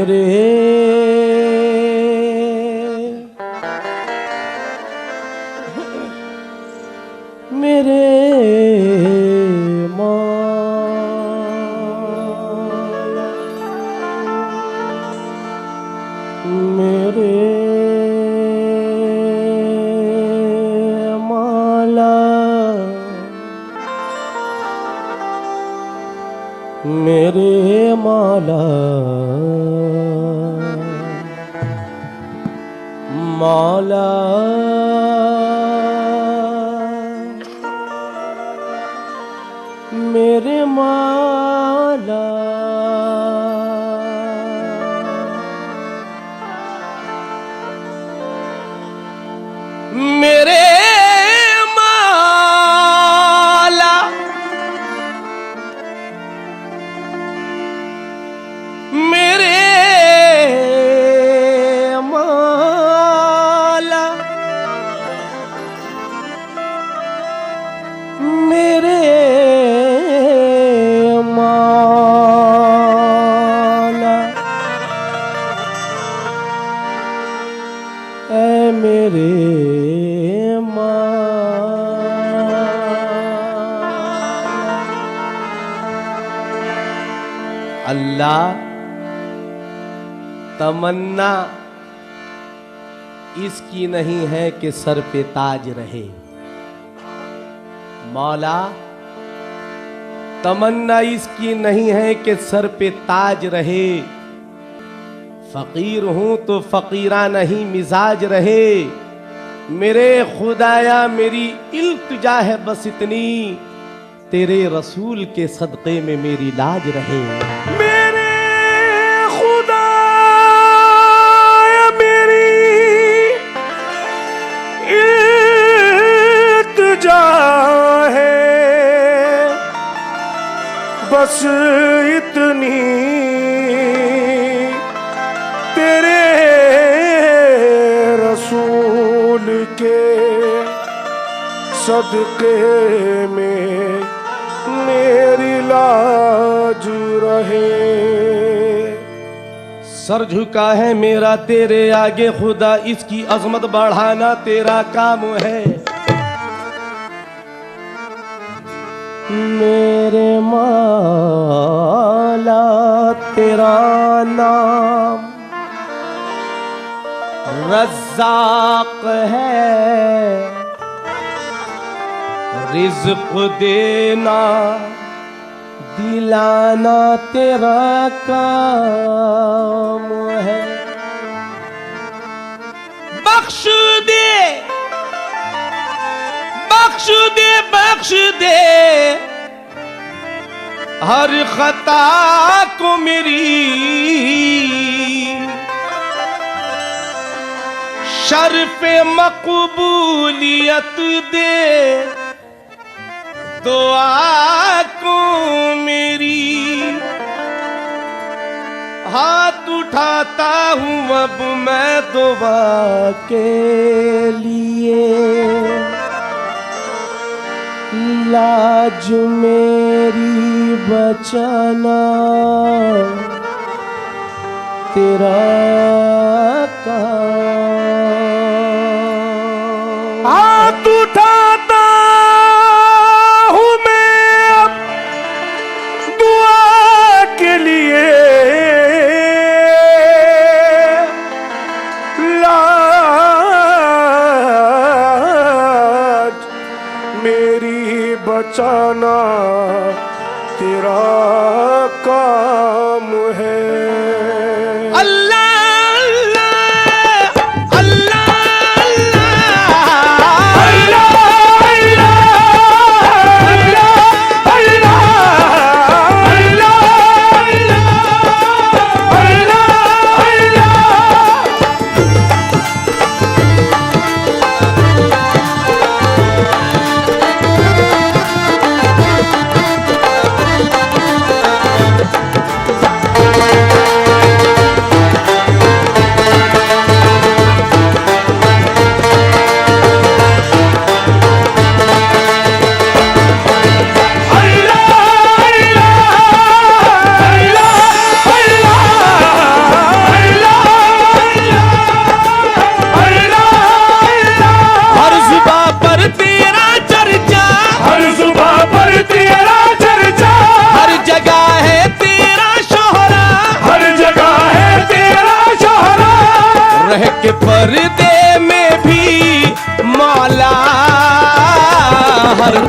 मेरे मेरे मौला मेरे मौला मेरे मौला मौला मेरे मौला मेरे मौला मेरे मौला मेरे मौला ऐ मेरे अल्लाह, तमन्ना इसकी नहीं है कि सर पे ताज रहे। मौला, तमन्ना इसकी नहीं है कि सर पे ताज रहे। फकीर हूं तो फकीरा नहीं मिजाज रहे। मेरे खुदाया मेरी इल्तिजा है बस इतनी, तेरे रसूल के सदक़े में मेरी लाज रहे। मेरे खुदाया मेरी इल्तिजा है बस इतनी, तेरे रसूल के सदक़े में मेरी लाज रहे। सर झुका है मेरा तेरे आगे खुदा, इसकी अजमत बढ़ाना तेरा काम है। मेरे मौला तेरा नाम रज़्ज़ाक़ है, रिज़्क़ देना दिलाना तेरा काम है। बख्श दे बख्श दे बख्श दे हर खता को मेरी, शर्फ़े मक़बूलियत दे दुआ को मेरी। हाथ उठाता हूँ अब मैं दुआ के लिए, लाज मेरी बचाना तेरा काम। हाथ उठाता हूँ मैं अब दुआ के लिए, लाज मेरी बचाना तेरा काम है।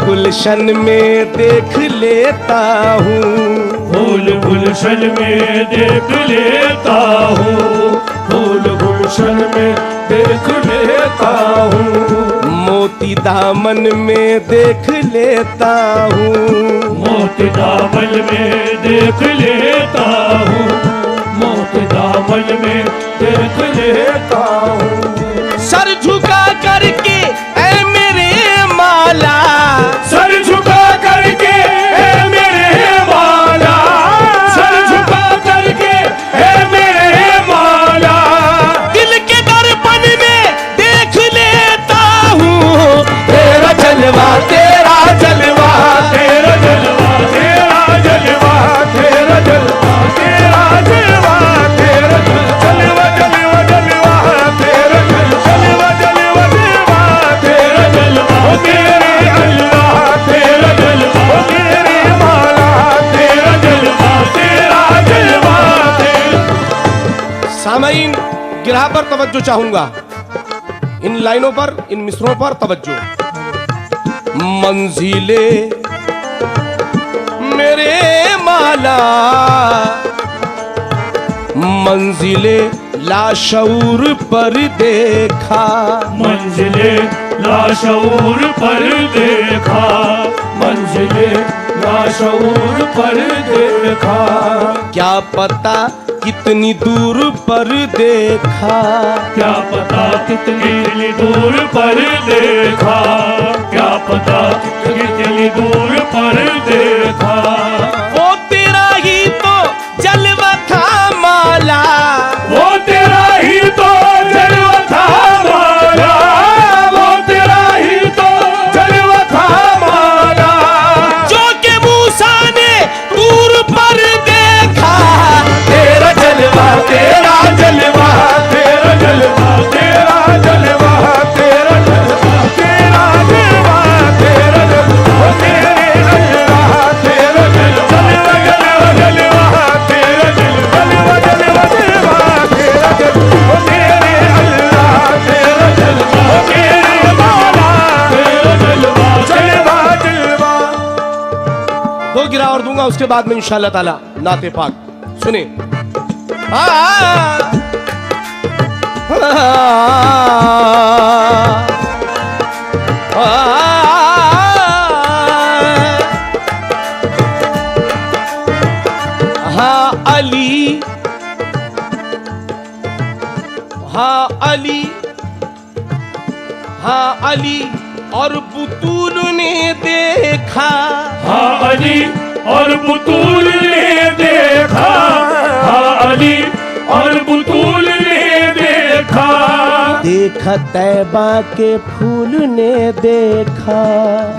गुलशन में देख लेता हूँ, फूल गुलशन में देख लेता हूँ, फूल गुलशन में देख लेता हूँ, मोती दामन में देख लेता हूँ, मोती दामन में देख लेता हूँ, मोती दामन में देख लेता हूँ। सर झुका करके ऐ मेरे माला, सर झुका करके है मेरे माला, सर झुका करके है मेरे माला, दिल के दर्पण में देख लेता हूँ, तेरा जलवा तेरा जलवा, तेरा जलवा तेरा जलवा, तेरा जलवा तेरा जलवा, तेरा जलवा जलवा जलवा, तेरा जलवा जलवा जलवा, तेरा जलवा ओ तेरे अल्लाह, तेरा जलवा ओ तेरे मौला, तेरा जलवा तेरा जलवा तेरा। सामईन गिरहा पर तवज्जो चाहूंगा, इन लाइनों पर, इन मिसरों पर तवज्जो। मंजिले मेरे माला, मंजिले लाशऊर पर देखा, मंजिले लाशऊर पर देखा, मंजिले लाशऊर पर देखा, क्या पता कितनी दूर पर देखा, क्या पता कितनी दूर पर देखा, क्या पता कितनी दूर पर देखा, वो तेरा ही तो जलवा था माला, वो तेरा ही तो जलवा था माला, वो तेरा ही तो जलवा था माला, जो के मूसा ने दूर पर देखा, तेरा जलवा तेरा जलवा, तेरा जलवा तेरा जलवा, तेरा जलवा तेरा जलवा, तेरा जलवा तेरे अल्लाह, तेरा जलवा जलवा जलवा, तेरा जलवा जलवा जलवा, तेरा जलवा तेरे अल्लाह, तेरा जलवा तेरे मौला, तेरा जलवा जलवा जलवा। दो गिरा और दूंगा, उसके बाद में इंशाअल्लाह ताला नाते पाक सुने। हाँ अली, हाँ अली, हाँ अली और बुतूल ने देखा, हाँ अली और बुतूल ने देखा, हाँ अली और बुतूल ने देखा, देखा तैबा के फूल ने देखा,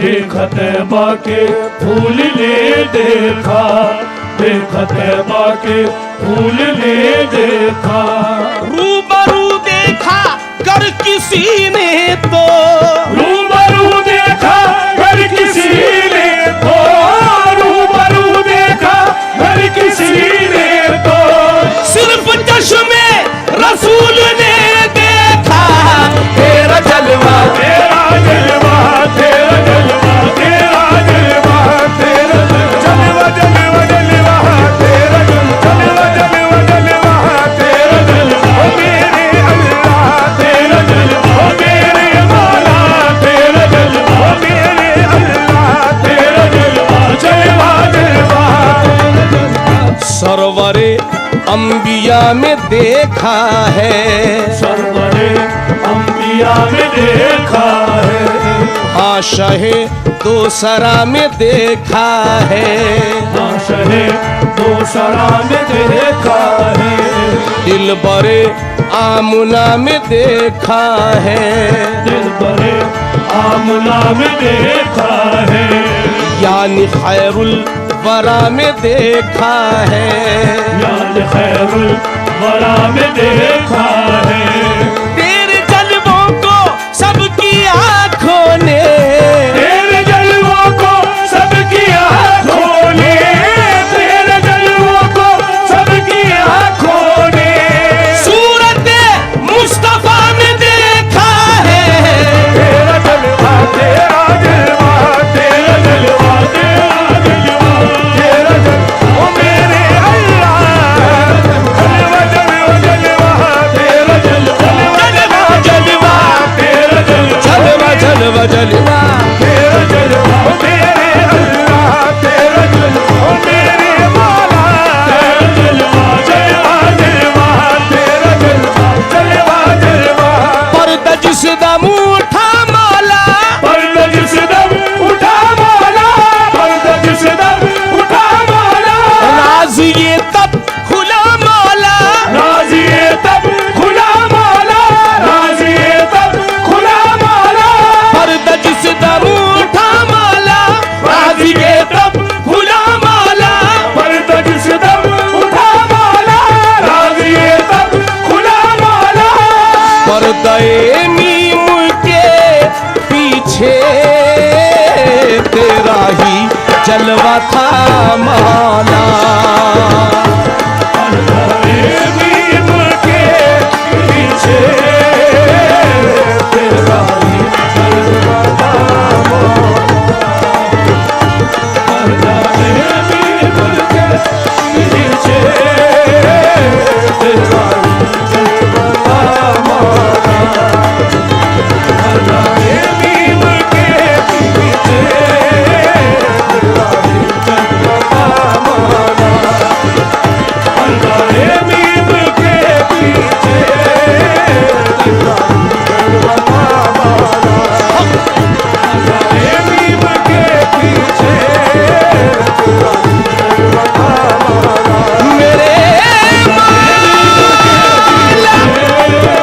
देखा तैबा के फूल ने देखा, देखा तैबा के फूल ने देखा, रूबरू देखा कर किसी ने तो, रूबरू देखा घर किसी ने तो, रूबरू देखा घर किसी ने तो, सिर्फ चश्मे रसूल ने देखा, तेरा जलवा तेरा जलवा तेरा जलवा तेरा जलवा, तेरा जलवा जलवा जलवा, तेरा जलवा जलवा जलवा, तेरा जलवा ओ मेरे अल्लाह, तेरा जलवा ओ मेरे मौला, तेरा जलवा ओ मेरे अल्लाह, तेरा जलवा जलवा जलवा। सरवरे अंबिया में देखा है, सरवरे अंबिया में देखा है, हाँ शहे दोसरा में देखा है, हाँ शहे दोसरा में देखा है, दिल बरे आमुना में देखा है, दिल बरे आमला में देखा है, यानी खैरुल वरा में देखा है, याद खैरुल वरा में देखा है, तेरे जलवों को सबकी आंखों ने, तेरे जलवों को सबकी आँखों ने, तेरे जलवों को सबकी आँखों ने, सूरत मुस्तफा में देखा है, तेरा जलवा तेरा जलवा, जलवा था मौला। बीम के पीछे तेरा ही जलवा था मौला। बीम के पीछे तेरा ही जलवा था मौला। बीम के पीछे तेरा ही जलवा था मौला। बीम के पीछे तेरा ही जलवा था मौला। बीम के पीछे तेरा ही जलवा था मौला।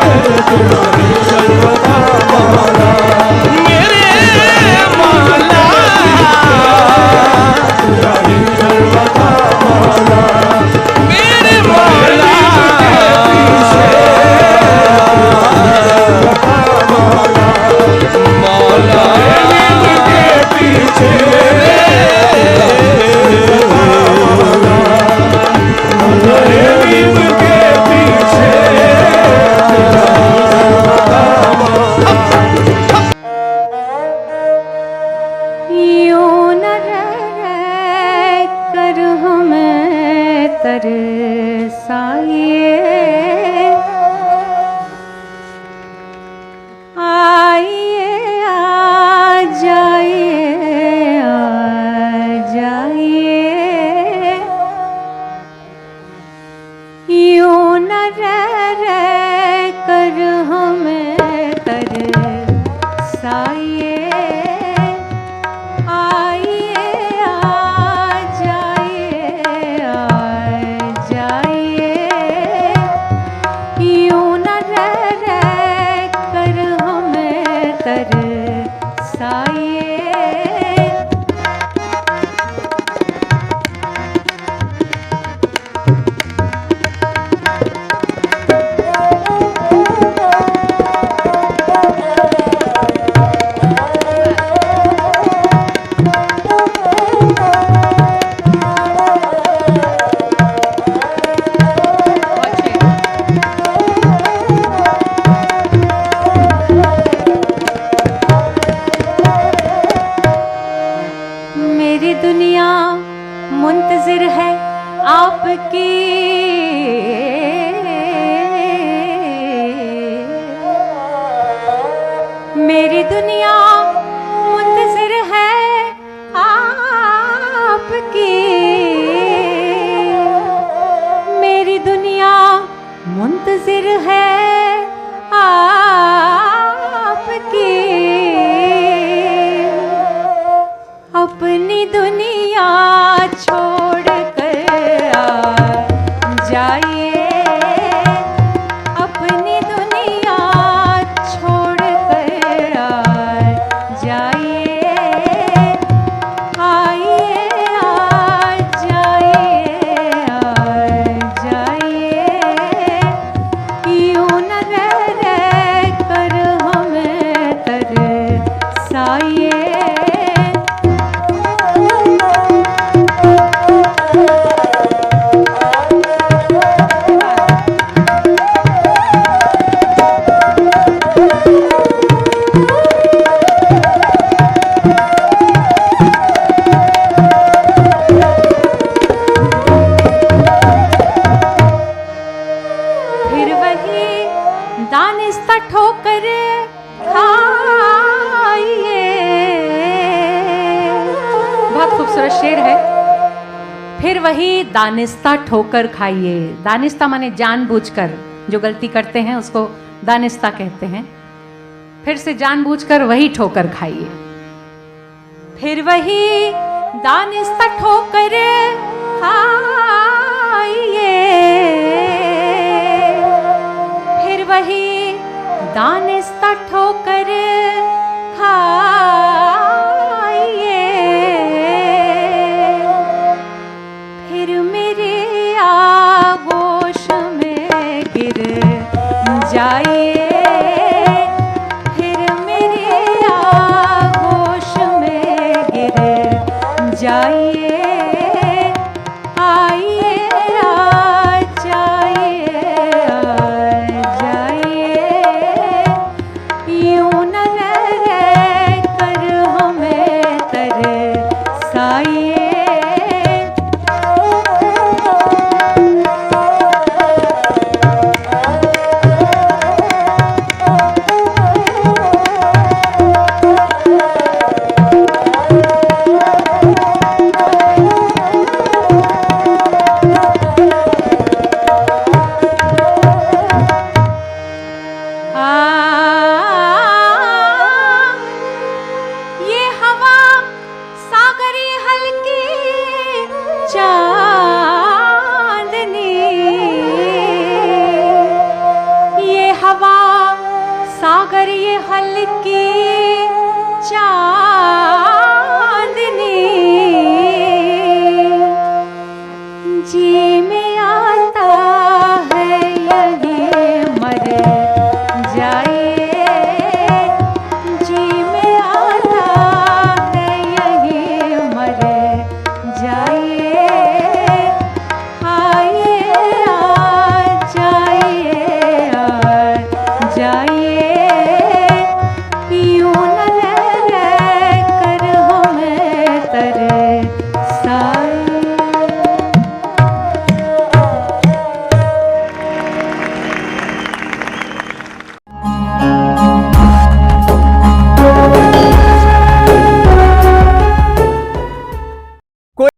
मेरे तेरा ही जलवा था मौला। मेरे मौला तेरा ही जलवा था मौला। मेरे मौला मौला बीम के पीछे बीम के पीछे यूं न रह कर हमें तरसाइए, आइए आ जाइए आ जाइए। यूं न रह कर हमें तरसाइए, आइए आ जाइए आ जाइए। यूं न रह कर हमें तरसाइए। मेरी दुनिया मुंतजिर है आपकी, मेरी दुनिया मुंतजिर है आपकी, मेरी दुनिया मुंतजिर है आपकी। अपनी दुनिया छोड़ कर आ जाइए, अपनी दुनिया छोड़ कर आ जाइए, आइए आ जाइए आ जाइए। यूं न रह कर हमें तरसाइए। फिर वही दानिस्ता ठोकर खाइए। बहुत खूबसूरत शेर है। फिर वही दानिस्ता ठोकर खाइए। दानिस्ता माने जानबूझकर, जो गलती करते हैं उसको दानिस्ता कहते हैं। फिर से जानबूझकर वही ठोकर खाइए। फिर वही दानिस्ता ठोकर खाइए, फिर वही दानिस्ता ठोकर खाइए। फिर मेरे आगोश में गिर जाइए, फिर मेरे आगोश में गिर जाइए। सागर ये हल्की